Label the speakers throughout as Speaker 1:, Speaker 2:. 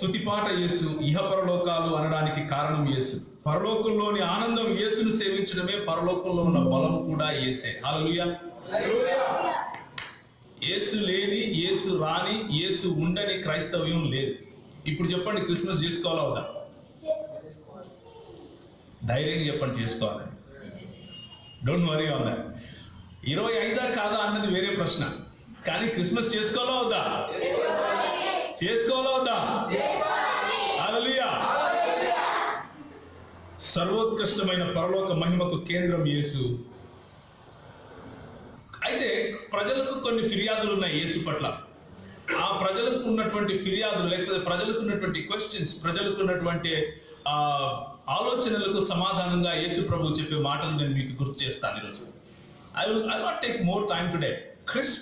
Speaker 1: స్తుతిపాట యేసు, ఇహపరలోకాలు అనడానికి కారణం యేసు. పరలోకంలోని ఆనందం యేసును సేవించడమే, పరలోకంలో ఉన్న బలం కూడా యేసే. హల్లెలూయా. యేసు లేని, యేసు రాని, యేసు ఉండని క్రైస్తవ్యం లేదు. ఇప్పుడు చెప్పండి, క్రిస్మస్ చేసుకోవాలా వద్దా? ధైర్యంగా చెప్పండి, చేసుకోవాలి. Don't worry on that. 25 కాదా అన్నది వేరే ప్రశ్న, కానీ క్రిస్మస్ చేసుకోవాలా వద్దా? చేసుకోవాలా వద్దా? హల్లెలూయా. సర్వోత్కృష్టమైన పరలోక మహిమకు కేంద్రం యేసు. అయితే ప్రజలకు కొన్ని ఫిర్యాదులు ఉన్నాయి యేసు పట్ల. ఆ ప్రజలకు ఉన్నటువంటి ఫిర్యాదులు, లేకపోతే ప్రజలకు ఉన్నటువంటి క్వశ్చన్స్, ప్రజలకు ఉన్నటువంటి ఆలోచనలకు సమాధానంగా యేసు ప్రభు చెప్పే మాటలు నేను మీకు గుర్తు చేస్తాను ఈరోజు. I will not take more time today, crisp,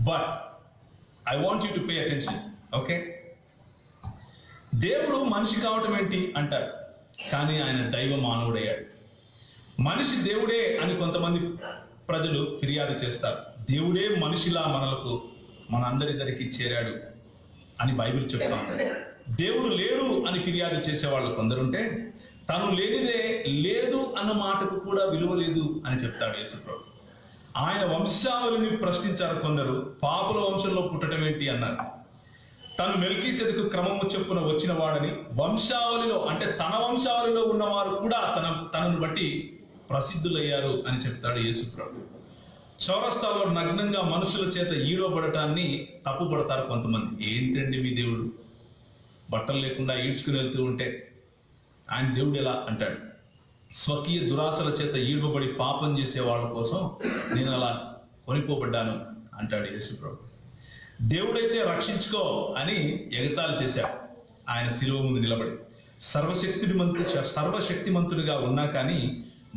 Speaker 1: but I want you to pay attention. Okay? దేవుడు మనిషి కావటం ఏంటి అంటారు, కానీ ఆయన దైవ మానవుడయ్యాడు. మనిషి దేవుడే అని కొంతమంది ప్రజలు ఫిర్యాదు చేస్తారు. దేవుడే మనిషిలా మనందరిద్దరికి చేరాడు అని బైబిల్ చెప్తా ఉంది. దేవుడు లేడు అని ఫిర్యాదు చేసేవాళ్ళు కొందరుంటే, తను లేనిదే లేదు అన్న మాటకు కూడా విలువ లేదు అని చెప్తాడు యేసుప్రభు. ఆయన వంశావళిని ప్రశ్నించారు కొందరు. పాపుల వంశంలో పుట్టడం ఏంటి అన్నారు. తను మెల్కీసెదెకు క్రమము చొప్పున వచ్చిన వాడని, వంశావళిలో అంటే తన వంశావళిలో ఉన్నవారు కూడా తనను బట్టి ప్రసిద్ధులయ్యారు అని చెప్తాడు యేసుప్రభు. చౌరస్తాలో నగ్నంగా మనుషుల చేత ఈడవబడటాన్ని తప్పుపడతారు కొంతమంది. ఏంటండి మీ దేవుడు బట్టలు లేకుండా ఈడ్చుకుని వెళ్తూ ఉంటే ఆయన దేవుడు ఎలా అంటాడు? స్వకీయ దురాశల చేత ఈడవబడి పాపం చేసే వాళ్ళ కోసం నేను అలా కొనిపోబడ్డాను అంటాడు యేసుప్రభు. దేవుడైతే రక్షించుకో అని ఎగతాళి చేశాడు ఆయన శిలువ ముందు నిలబడి. సర్వశక్తిమంతుడిగా ఉన్నా కానీ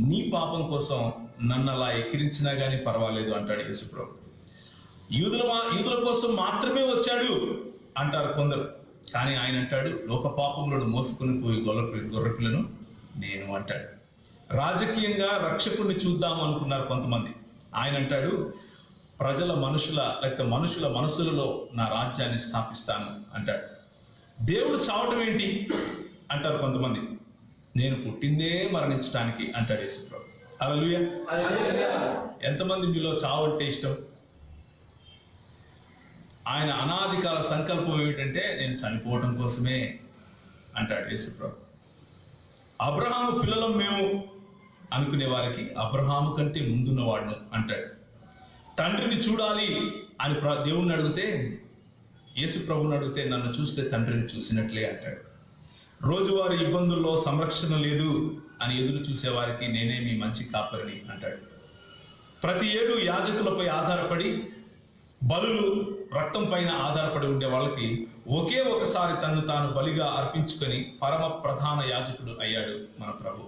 Speaker 1: నీ పాపం కోసం నన్ను అలా ఎక్కిరించినా కానీ పర్వాలేదు అంటాడు యేసుప్రభు. యూదుల కోసం మాత్రమే వచ్చాడు అంటారు కొందరు, కానీ ఆయన అంటాడు లోక పాపంలో మోసుకుని పోయి గొర్రెపిల్లను నేను అంటాడు. రాజకీయంగా రక్షకుడిని చూద్దాం అనుకున్నారు కొంతమంది. ఆయన అంటాడు మనుషుల మనసులలో నా రాజ్యాన్ని స్థాపిస్తాను అంటాడు. దేవుడు చావటం ఏంటి అంటారు కొంతమంది. నేను పుట్టిందే మరణించడానికి అంటాడు యేసుప్రభు. హల్లెలూయా. ఎంతమంది మీలో చావు అంటే ఇష్టం? ఆయన అనాదికాల సంకల్పం ఏమిటంటే నేను చనిపోవటం కోసమే అంటాడు యేసుప్రభు. అబ్రహాము పిల్లలం మేము అనుకునే వారికి అబ్రహాము కంటే ముందున్నవాడును అంటాడు. తండ్రిని చూడాలి అని దేవుణ్ణి అడిగితే, యేసుప్రభుని అడిగితే నన్ను చూస్తే తండ్రిని చూసినట్లే అంటాడు. రోజువారీ ఇబ్బందుల్లో సంరక్షణ లేదు అని ఎదురు చూసేవారికి నేనే మీ మంచి కాపరిని అంటాడు. ప్రతి ఏడు యాజకులపై ఆధారపడి, బలులు రక్తం పైన ఆధారపడి ఉండే వాళ్ళకి ఒకే ఒకసారి తను తాను బలిగా అర్పించుకొని పరమ ప్రధాన యాజకుడు అయ్యాడు మన ప్రభు.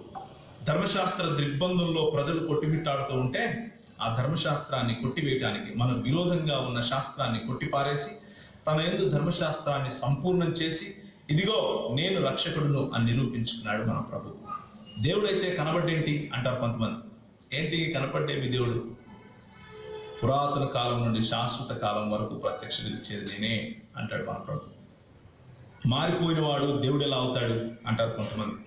Speaker 1: ధర్మశాస్త్ర దిగ్బంధంలో ప్రజలు కొట్టిమిట్టాడుతూ ఉంటే ఆ ధర్మశాస్త్రాన్ని కొట్టివేయటానికి, మన విరోధంగా ఉన్న శాస్త్రాన్ని కొట్టిపారేసి తన యందు ధర్మశాస్త్రాన్ని సంపూర్ణం చేసి ఇదిగో నేను రక్షకుడును అని నిరూపించుకున్నాడు మన ప్రభు. దేవుడైతే కనబడ్డేంటి అంటారు కొంతమంది. ఏంటి కనపడ్డేమి దేవుడు? పురాతన కాలం నుండి శాశ్వత కాలం వరకు ప్రత్యక్షించేది నేనే అంటాడు మన ప్రభు. మారిపోయిన వాడు దేవుడు ఎలా అవుతాడు అంటారు కొంతమంది.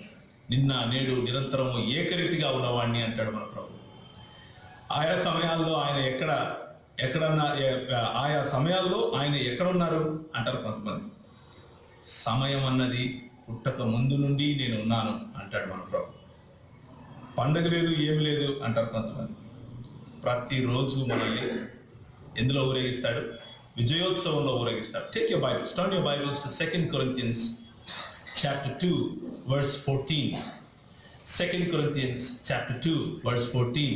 Speaker 1: నిన్న నేడు నిరంతరము ఏకరీతిగా ఉన్నవాడిని అంటాడు మన ప్రభు. ఆయా సమయాల్లో ఆయన ఎక్కడున్నారు అంటారు కొంతమంది. సమయం అన్నది పుట్టక ముందు నుండి నేను ఉన్నాను అంటాడు మన ప్రభు. పండగ లేదు ఏమి లేదు అంటారు కొంతమంది. ప్రతిరోజు మనల్ని ఎందులో ఊరేగిస్తాడు? విజయోత్సవంలో ఊరేగిస్తాడు. Take your Bibles, turn your Bibles to 2 Corinthians chapter 2 verse 14. 2 Corinthians chapter 2 verse 14.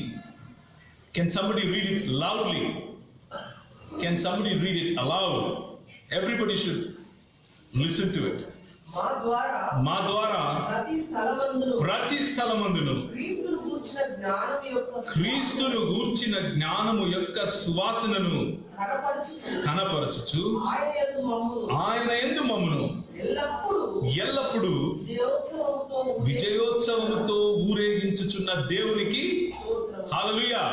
Speaker 1: Can somebody read it loudly? Can somebody read it aloud? Everybody should listen to it. మా ద్వారా ప్రతి స్థలమందును క్రీస్తును గూర్చిన జ్ఞానము యొక్క సువాసనను కనపరచుచు ఆయన యందు మమ్మును ఎల్లప్పుడూ విజయోత్సవముతో ఊరేగించుచున్న దేవునికి హల్లెలూయా.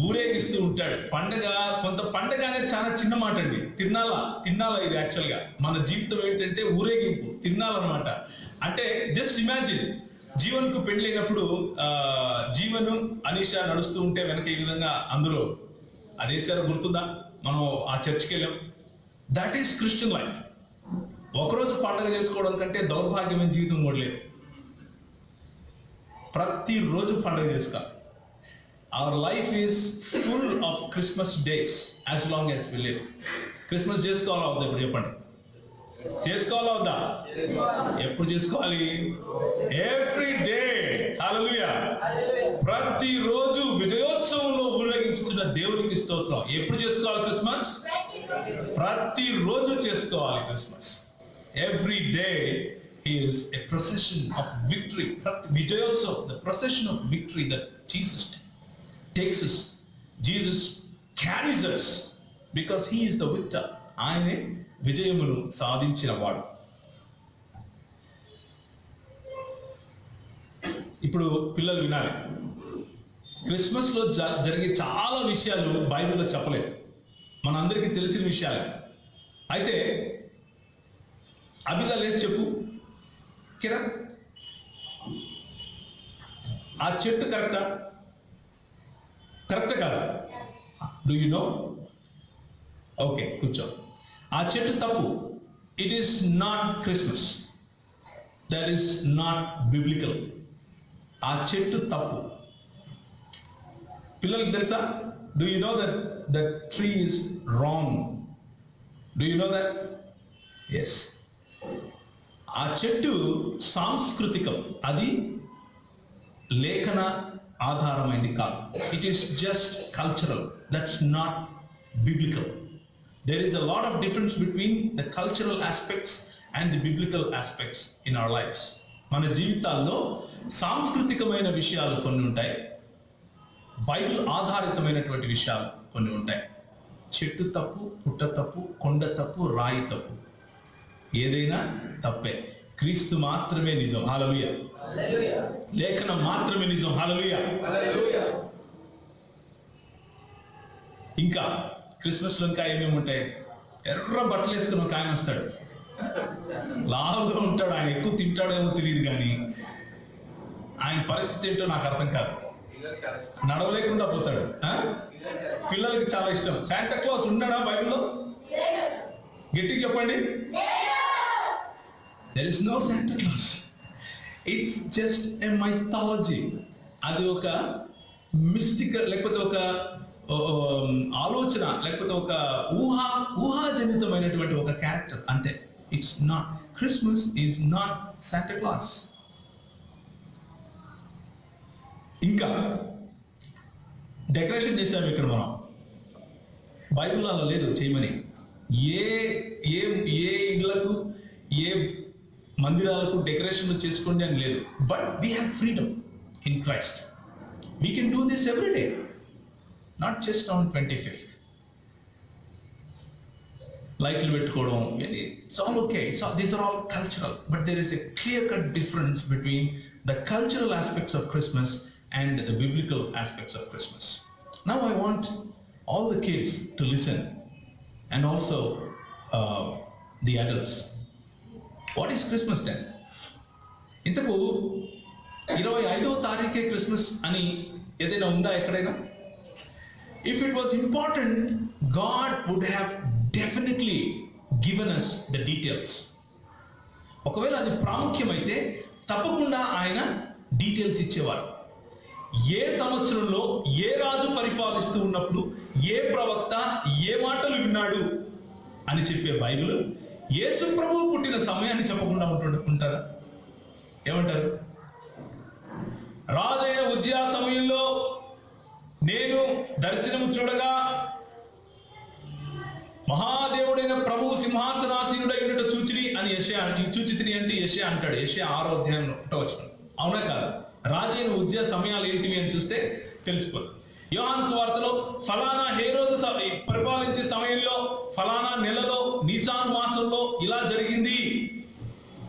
Speaker 1: ఊరేగిస్తూ ఉంటాడు. పండగ పండగ అనేది చాలా చిన్న మాట అండి. తిన్నాల ఇది యాక్చువల్ గా మన జీవితం ఏంటంటే ఊరేగింపు, తిన్నాలన్నమాట. అంటే జస్ట్ ఇమాజిన్, జీవన్ కు పెళ్ళైనప్పుడు జీవను అనీషా నడుస్తూ ఉంటే వెనక ఈ విధంగా అందులో అదేసారో గుర్తుందా? మనం ఆ చర్చికి వెళ్ళాం. That is Christian life. ఒకరోజు పండగ చేసుకోవడం కంటే దౌర్భాగ్యమైన జీవితం కూడా లేదు. ప్రతిరోజు పండగ చేసుకోవాలి. Our life is full of Christmas days as long as we live. Christmas చేసుకోవాలా వద్దా? ఇప్పుడు చెప్పండి, చేసుకోవాలా వద్దా? ఎప్పుడు చేసుకోవాలి? Every day. హల్లెలూయా. ప్రతిరోజు విజయోత్సవంలో ఊరేగించుతున్న దేవునికి స్తోత్రం. ఎప్పుడు చేసుకోవాలి క్రిస్మస్? ప్రతిరోజు చేసుకోవాలి Christmas. Every day is a procession of victory. Vijayotsav, the procession of victory that Jesus takes us. Jesus carries us because he is the victor. ఆయనే విజయమును సాధించిన వాడు. ఇప్పుడు పిల్లలు వినాలి, క్రిస్మస్ లో జరిగే చాలా విషయాలు బైబిల్లో చెప్పలేదు, మనందరికీ తెలిసిన విషయాలు. అయితే అభిగా లేచి చెప్పు కిరణ్, ఆ చెట్టు కరెక్టా కాదా? Do you no? ఓకే, కూర్చో. ఆ చెట్టు తప్పు. It is not Christmas. That is not biblical. ఆ చెట్టు తప్పు. పిల్లలకి తెలుసా? Do you know that that tree is wrong? Do you know that? Yes. ఆ చెట్టు సాంస్కృతికం, అది లేఖన ఆధారమైంది కాదు. It is just cultural. That's not biblical. There is a lot of difference between the cultural aspects and the biblical aspects in our lifes. మన జీవితాల్లో సాంస్కృతికమైన విషయాలు కొన్ని ఉంటాయి, బైబిల్ ఆధారితమైనటువంటి విషయాలు కొన్ని ఉంటాయి. చెట్టు తప్పు, పుట్ట తప్పు, కొండ తప్పు, రాయి తప్పు, ఏదైనా తప్పే. క్రీస్తు మాత్రమే నిజం. హల్లెలూయా. లేఖనం మాత్రమే నిజం. హల్లెలూయా. ఇంకా క్రిస్మస్ లో ఇంకా ఏమేమి ఉంటాయి? ఎర్ర బట్టలు వేసుకుని ఒక ఆయన వస్తాడు, లావుగా ఉంటాడు. ఆయన ఎక్కువ తింటాడేమో తెలియదు, కానీ ఆయన పరిస్థితి ఏంటో నాకు అర్థం కాదు. నడవలేకుండా పోతాడు. పిల్లలకి చాలా ఇష్టం. శాంటా క్లాస్ ఉన్నాడా బైబిల్లో? గట్టిగా చెప్పండి. There is no Santa Claus. It's just a mythology. అది ఒక మిస్టికల్, లేకపోతే ఒక ఆలోచన, లేకపోతే ఒక ఊహాజనితమైనటువంటి ఒక క్యారెక్టర్ అంతే. It's not. Christmas is not Santa Claus. ఇంకా డెకరేషన్ చేసాము ఇక్కడ మనం. బైబిల్ అలా లేదు చేయమని. ఏ ఇళ్లకు, ఏ మందిరాలకు డెకరేషన్ చేసుకోండి అని లేదు. But we have freedom in Christ. We can do this every day, not just on 25th. లైట్లు పెట్టుకోవడం, it's all okay. These are all cultural. But there is a clear cut difference between the cultural aspects of Christmas and the biblical aspects of Christmas. Now I want all the kids to listen, and also the adults. What is Christmas then? ఇంతకు 25వ తారీఖే Christmas అని ఏదైనా ఉందా ఎక్కడైనా? If it was important, God would have definitely given us the details. ఒకవేళ అది ప్రాముఖ్యమైతే తప్పకుండా ఆయన details ఇచ్చేవారు. ఏ సంవత్సరంలో ఏ రాజు పరిపాలిస్తూ ఉన్నప్పుడు ఏ ప్రవక్త ఏ మాటలు విన్నాడు అని చెప్పే బైబిల్ యేసు ప్రభువు పుట్టిన సమయాన్ని చెప్పకుండా ఉంటారా? ఏమంటారు? రాజైన ఉజ్జియా సమయంలో నేను దర్శనము చూడగా మహాదేవుడైన ప్రభువు సింహాసనాసీనుడై ఉండట చూచిని అని చూచితిని అంటే యెషయా అంటాడు. యెషయా 6వ అధ్యాయంలో వచనం. అవునా కాదు? రాజైన ఉజ్జియా సమయాలు ఏంటివి అని చూస్తే తెలిసిపోతుంది. యోహాను సువార్తలో ఫలానా హేరోదు పరిపాలించే సమయంలో, ఫలానా నెలలో, నిసాన్ మాసంలో ఇలా జరిగింది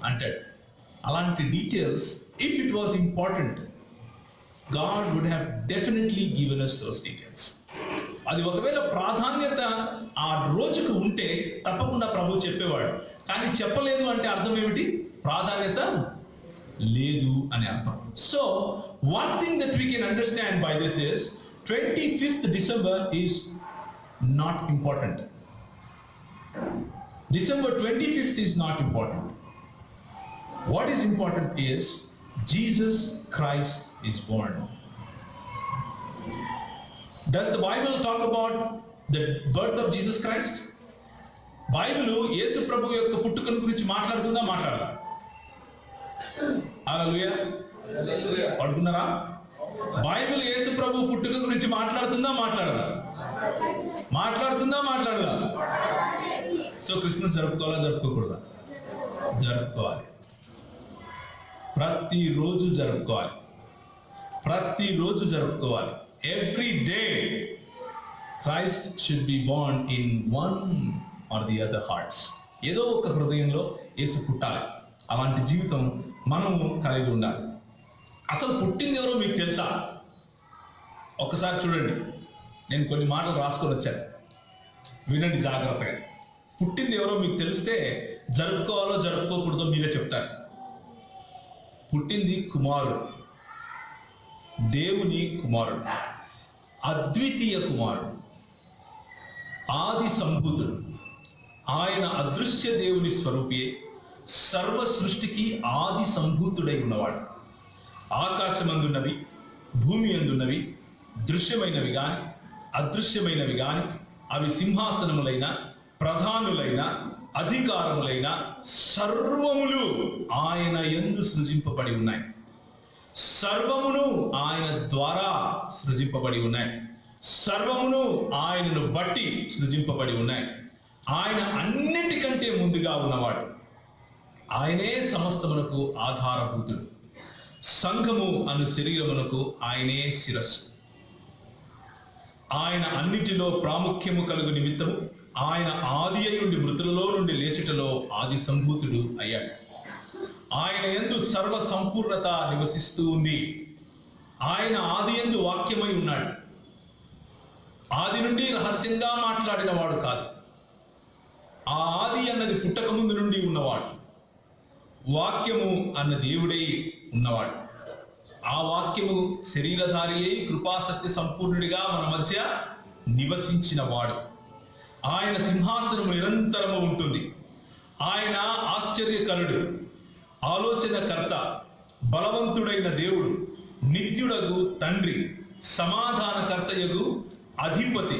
Speaker 1: అంటాడు. అలాంటి details, if it was important, God would have definitely given us those details. అది ఒకవేళ ప్రాధాన్యత ఆ రోజుకు ఉంటే తప్పకుండా ప్రభు చెప్పేవాడు. కానీ చెప్పలేదు అంటే అర్థం ఏమిటి? ప్రాధాన్యత లేదు అని అర్థం. So one thing that we can understand by this is 25th December is not important. December 25th is not important. What is important is Jesus Christ is born. Does the Bible talk about the birth of Jesus Christ? Bible యేసు ప్రభు యొక్క పుట్టుకను గురించి మాట్లాడుతుందా? మాట్లాడదా? హల్లెలూయా. పడుకున్నారా? Bible యేసు ప్రభు పుట్టుక గురించి మాట్లాడుతుందా? మాట్లాడదా? మాట్లాడుతుందా? మాట్లాడదా? సో క్రిస్మస్ జరుపుకోవాలా? జరుపుకోకూడదా? జరుపుకోవాలి. ప్రతిరోజు జరుపుకోవాలి. ప్రతిరోజు జరుపుకోవాలి. Every day Christ should be born in one or the other hearts. ఏదో ఒక హృదయంలో యేసు పుట్టాలి. అలాంటి జీవితం మనము కలిగి ఉండాలి. అసలు పుట్టింది ఎవరో మీకు తెలుసా? ఒకసారి చూడండి, నేను కొన్ని మాటలు రాసుకొని వచ్చాను, వినండి జాగ్రత్తగా. పుట్టింది ఎవరో మీకు తెలిస్తే జరుపుకోవాలో జరుపుకోకూడదో మీరే చెప్తారు. పుట్టింది కుమారుడు, దేవుని కుమారుడు, అద్వితీయ కుమారుడు, ఆది సంభూతుడు. ఆయన అదృశ్య దేవుని స్వరూపియే, సర్వ సృష్టికి ఆది సంభూతుడై ఉన్నవాడు. ఆకాశమందున్నవి, భూమి అందున్నవి, దృశ్యమైనవి గాని అదృశ్యమైనవి గాని, అవి సింహాసనములైన, ప్రధానులైన, అధికారములైన సర్వములు ఆయన యందు సృజింపబడి ఉన్నాయి. సర్వమును ఆయన ద్వారా సృజింపబడి ఉన్నాయి. సర్వమును ఆయనను బట్టి సృజింపబడి ఉన్నాయి. ఆయన అన్నిటికంటే ముందుగా ఉన్నవాడు. ఆయనే సమస్తమునకు ఆధారభూతుడు. సంఘము అను శరీరమునకు ఆయనే శిరస్సు. ఆయన అన్నిటిలో ప్రాముఖ్యము కలుగు నిమిత్తము ఆయన ఆది అయి నుండి మృతులలో నుండి లేచుటలో ఆది సంభూతుడు అయ్యాడు. ఆయన యందు సర్వ సంపూర్ణత నివసిస్తూ ఉంది. ఆయన ఆది యందు వాక్యమై ఉన్నాడు. ఆది నుండి రహస్యంగా మాట్లాడిన వాడు కాదు. ఆ ఆది అన్నది పుట్టక ముందు నుండి ఉన్నవాడు. వాక్యము అన్న దేవుడై ఉన్నవాడు. ఆ వాక్యము శరీరధారి అయి కృపాసక్తి సంపూర్ణుడిగా మన మధ్య నివసించిన వాడు. ఆయన సింహాసనము నిరంతరము ఉంటుంది. ఆయన ఆశ్చర్యకరుడు, ఆలోచనకర్త, బలవంతుడైన దేవుడు, నిత్యుడగు తండ్రి, సమాధానకర్తయగు అధిపతి.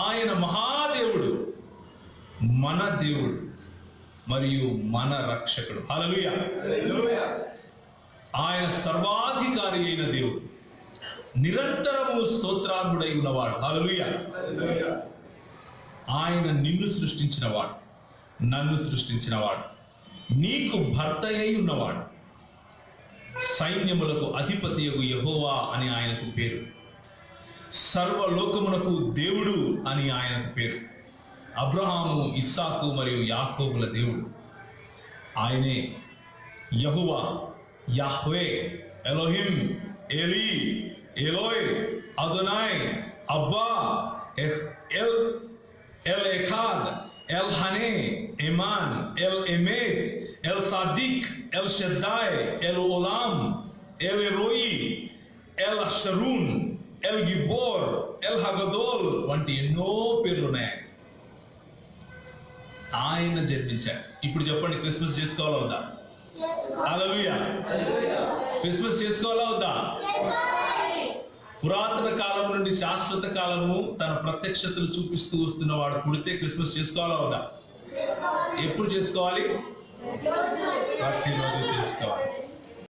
Speaker 1: ఆయన మహాదేవుడు, మన దేవుడు మరియు మన రక్షకుడు. హల్లెలూయా. ఆయన సర్వాధికారి అయిన దేవుడు, నిరంతరము స్తోత్రార్హుడై ఉన్నవాడు. హల్లెలూయా. ఆయన నిన్ను సృష్టించినవాడు, నన్ను సృష్టించినవాడు, నీకు భర్త అయి ఉన్నవాడు. సైన్యములకు అధిపతియగు యెహోవా అని ఆయనకు పేరు. సర్వలోకమునకు దేవుడు అని ఆయనకు పేరు. అబ్రహాము, ఇస్సాకు మరియు యాకోబుల దేవుడు ఆయనే. యెహోవా, Yahweh, Elohim, Eli, Eloi, Adonai, Abba, El Echad, ఎల్ హనే, ఎమాన్, ఎల్ ఎమేద్, ఎల్ సాదిక్, ఎల్ షద్దాయ్, ఎల్ ఓలాం, ఎల్ ఎరోయి, ఎల్ అషరూన్, ఎల్ గిబోర్, ఎల్ హగదోల్ వంటి ఎన్నో పేర్లు ఉన్నాయి. ఆయన జన్మించాడు. ఇప్పుడు చెప్పండి, క్రిస్మస్ చేసుకోవాలా వద్దా? హల్లెలూయా. క్రిస్మస్ చేసుకోవాలా వద్దా? పురాతన కాలం నుండి శాశ్వత కాలము తన ప్రత్యక్షతలు చూపిస్తూ వస్తున్న వాడు పుడితే క్రిస్మస్ చేసుకోవాలా వద్దా? ఎప్పుడు చేసుకోవాలి? ప్రతిరోజు చేసుకోవాలి.